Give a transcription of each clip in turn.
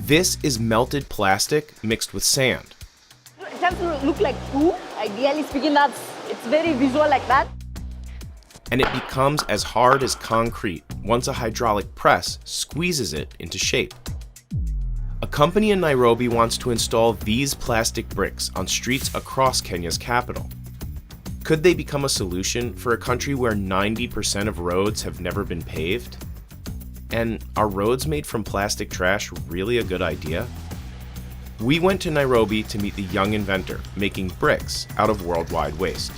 This is melted plastic mixed with sand. It has to look like poo. Ideally speaking, it's very visual like that. And it becomes as hard as concrete once a hydraulic press squeezes it into shape. A company in Nairobi wants to install these plastic bricks on streets across Kenya's capital. Could they become a solution for a country where 90% of roads have never been paved? And are roads made from plastic trash really a good idea? We went to Nairobi to meet the young inventor making bricks out of worldwide waste.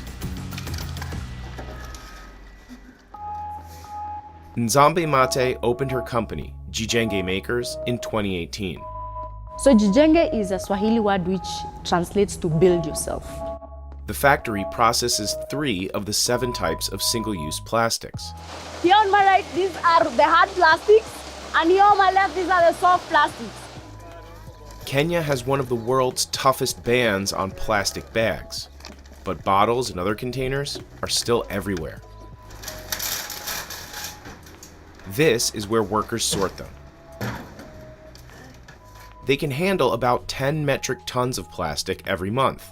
Nzambe Mate opened her company, Jijenge Makers, in 2018. So Jijenge is a Swahili word which translates to build yourself. The factory processes 3 of the 7 types of single-use plastics. Here on my right, these are the hard plastics, and here on my left, these are the soft plastics. Kenya has one of the world's toughest bans on plastic bags, but bottles and other containers are still everywhere. This is where workers sort them. They can handle about 10 metric tons of plastic every month.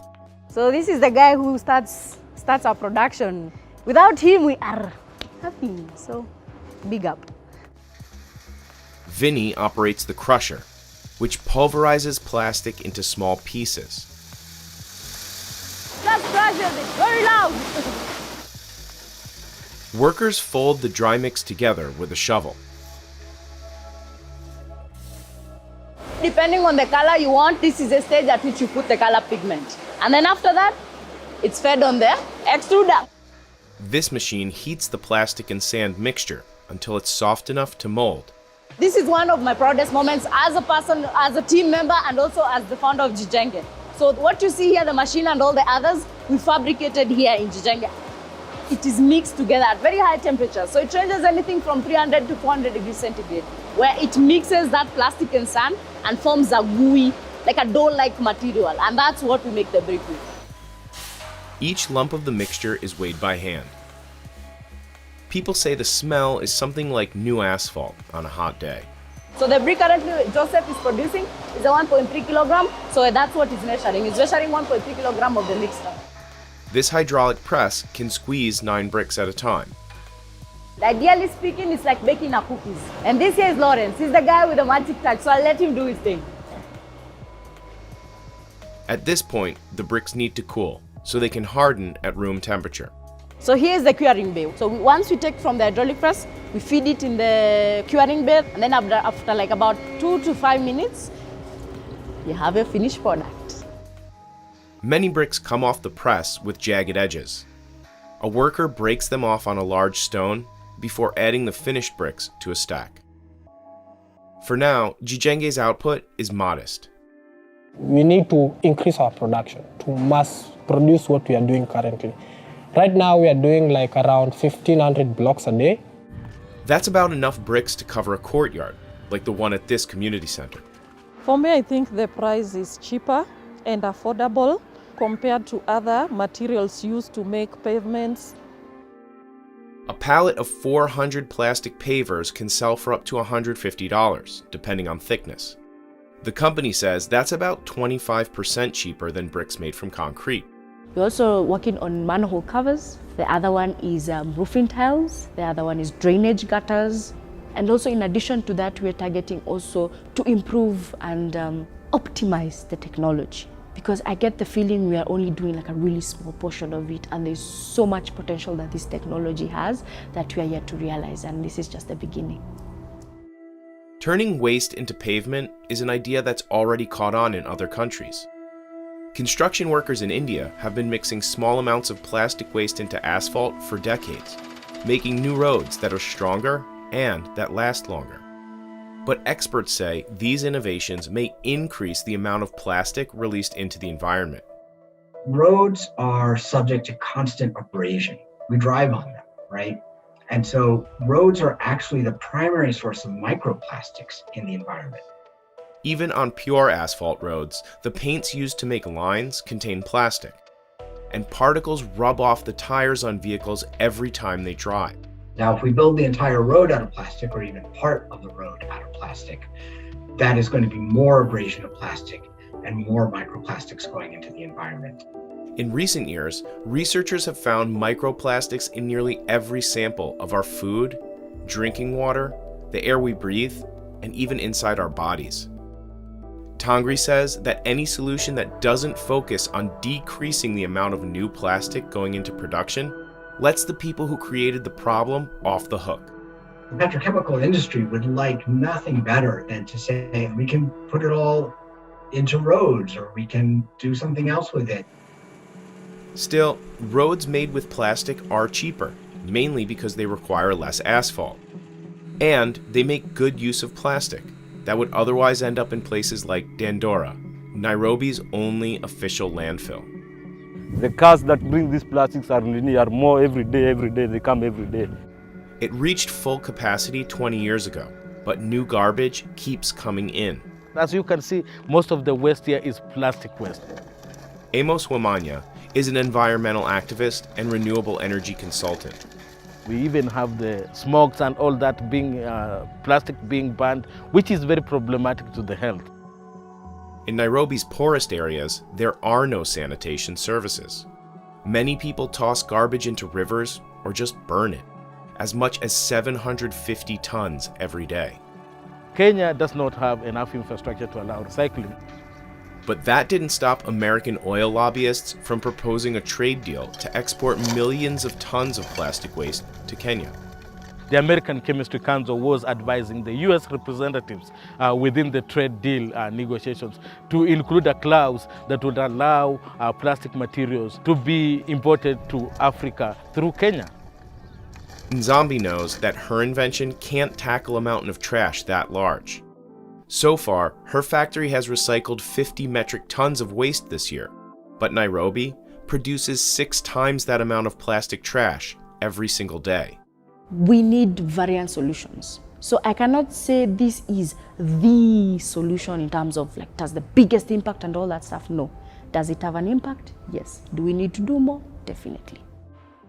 So this is the guy who starts our production. Without him, we are nothing. So big up. Vinny operates the crusher, which pulverizes plastic into small pieces. Let's crush it, it's very loud. Workers fold the dry mix together with a shovel. Depending on the color you want, this is a stage at which you put the color pigment. And then after that, it's fed on the extruder. This machine heats the plastic and sand mixture until it's soft enough to mold. This is one of my proudest moments as a person, as a team member, and also as the founder of Jijenge. So what you see here, the machine and all the others, we fabricated here in Jijenge. It is mixed together at very high temperatures. So it ranges anything from 300 to 400 degrees centigrade, where it mixes that plastic and sand and forms a gooey, like a dough-like material. And that's what we make the brick with. Each lump of the mixture is weighed by hand. People say the smell is something like new asphalt on a hot day. So the brick currently Joseph is producing is a 1.3 kilogram. So that's what he's measuring. He's measuring 1.3 kilogram of the mixture. This hydraulic press can squeeze 9 bricks at a time. Ideally speaking, it's like baking a cookies. And this here is Lawrence. He's the guy with the magic touch, so I'll let him do his thing. At this point, the bricks need to cool so they can harden at room temperature. So here's the curing bay. So once we take from the hydraulic press, we feed it in the curing bay, and then after like about 2 to 5 minutes, you have a finished product. Many bricks come off the press with jagged edges. A worker breaks them off on a large stone before adding the finished bricks to a stack. For now, Jijenge's output is modest. We need to increase our production to mass produce what we are doing currently. Right now we are doing like around 1,500 blocks a day. That's about enough bricks to cover a courtyard, like the one at this community center. For me, I think the price is cheaper and affordable compared to other materials used to make pavements. A pallet of 400 plastic pavers can sell for up to $150, depending on thickness. The company says that's about 25% cheaper than bricks made from concrete. We're also working on manhole covers. The other one is roofing tiles. The other one is drainage gutters. And also in addition to that, we're targeting also to improve and optimize the technology. Because I get the feeling we are only doing like a really small portion of it, and there's so much potential that this technology has that we are yet to realize, and this is just the beginning. Turning waste into pavement is an idea that's already caught on in other countries. Construction workers in India have been mixing small amounts of plastic waste into asphalt for decades, making new roads that are stronger and that last longer. But experts say these innovations may increase the amount of plastic released into the environment. Roads are subject to constant abrasion. We drive on them, right? And so roads are actually the primary source of microplastics in the environment. Even on pure asphalt roads, the paints used to make lines contain plastic, and particles rub off the tires on vehicles every time they dry. Now, if we build the entire road out of plastic, or even part of the road out of plastic, that is going to be more abrasion of plastic and more microplastics going into the environment. In recent years, researchers have found microplastics in nearly every sample of our food, drinking water, the air we breathe, and even inside our bodies. Tangri says that any solution that doesn't focus on decreasing the amount of new plastic going into production lets the people who created the problem off the hook. The petrochemical industry would like nothing better than to say we can put it all into roads or we can do something else with it. Still, roads made with plastic are cheaper, mainly because they require less asphalt. And they make good use of plastic that would otherwise end up in places like Dandora, Nairobi's only official landfill. The cars that bring these plastics are more every day, they come every day. It reached full capacity 20 years ago, but new garbage keeps coming in. As you can see, most of the waste here is plastic waste. Amos Wamanya is an environmental activist and renewable energy consultant. We even have the smokes and all that being plastic being banned, which is very problematic to the health. In Nairobi's poorest areas, there are no sanitation services. Many people toss garbage into rivers or just burn it, as much as 750 tons every day. Kenya does not have enough infrastructure to allow recycling. But that didn't stop American oil lobbyists from proposing a trade deal to export millions of tons of plastic waste to Kenya. The American Chemistry Council was advising the U.S. representatives within the trade deal negotiations to include a clause that would allow plastic materials to be imported to Africa through Kenya. Nzambi knows that her invention can't tackle a mountain of trash that large. So far, her factory has recycled 50 metric tons of waste this year, but Nairobi produces 6 times that amount of plastic trash every single day. We need variant solutions. So I cannot say this is the solution in terms of like, does the biggest impact and all that stuff? No. Does it have an impact? Yes. Do we need to do more? Definitely.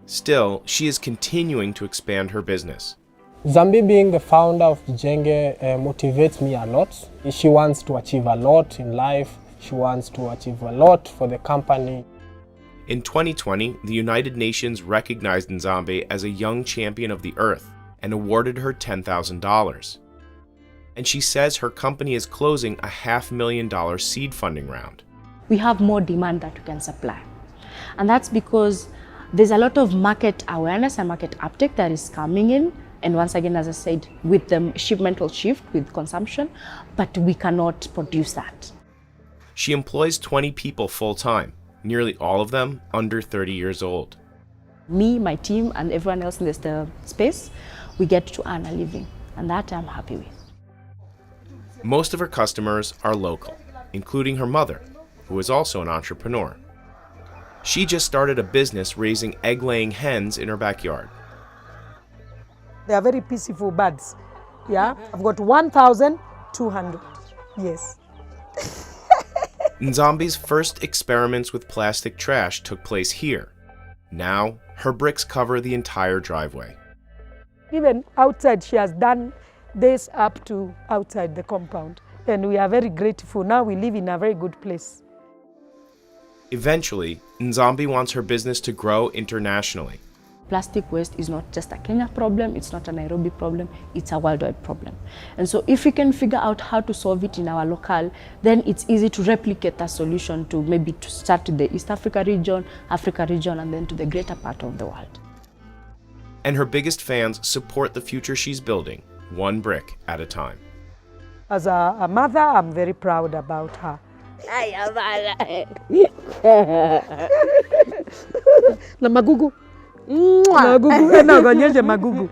Still, she is continuing to expand her business. Zambi being the founder of Jenge motivates me a lot. She wants to achieve a lot in life. She wants to achieve a lot for the company. In 2020, the United Nations recognized Nzambi as a young champion of the earth and awarded her $10,000. And she says her company is closing a $500,000 seed funding round. We have more demand that we can supply. And that's because there's a lot of market awareness and market uptake that is coming in. And once again, as I said, with the shipmental shift, with consumption, but we cannot produce that. She employs 20 people full-time, nearly all of them under 30 years old. Me, my team, and everyone else in the space, we get to earn a living, and that I'm happy with. Most of her customers are local, including her mother, who is also an entrepreneur. She just started a business raising egg-laying hens in her backyard. They are very peaceful birds. Yeah, I've got 1,200. Yes. Nzambi's first experiments with plastic trash took place here. Now, her bricks cover the entire driveway. Even outside, she has done this up to outside the compound. And we are very grateful. Now we live in a very good place. Eventually, Nzambi wants her business to grow internationally. Plastic waste is not just a Kenya problem, it's not a Nairobi problem, it's a worldwide problem. And so if we can figure out how to solve it in our local, then it's easy to replicate that solution to maybe to start in the East Africa region, and then to the greater part of the world. And her biggest fans support the future she's building, one brick at a time. As a mother, I'm very proud about her. Na magugu. Magugu, na gonyeshe magugu.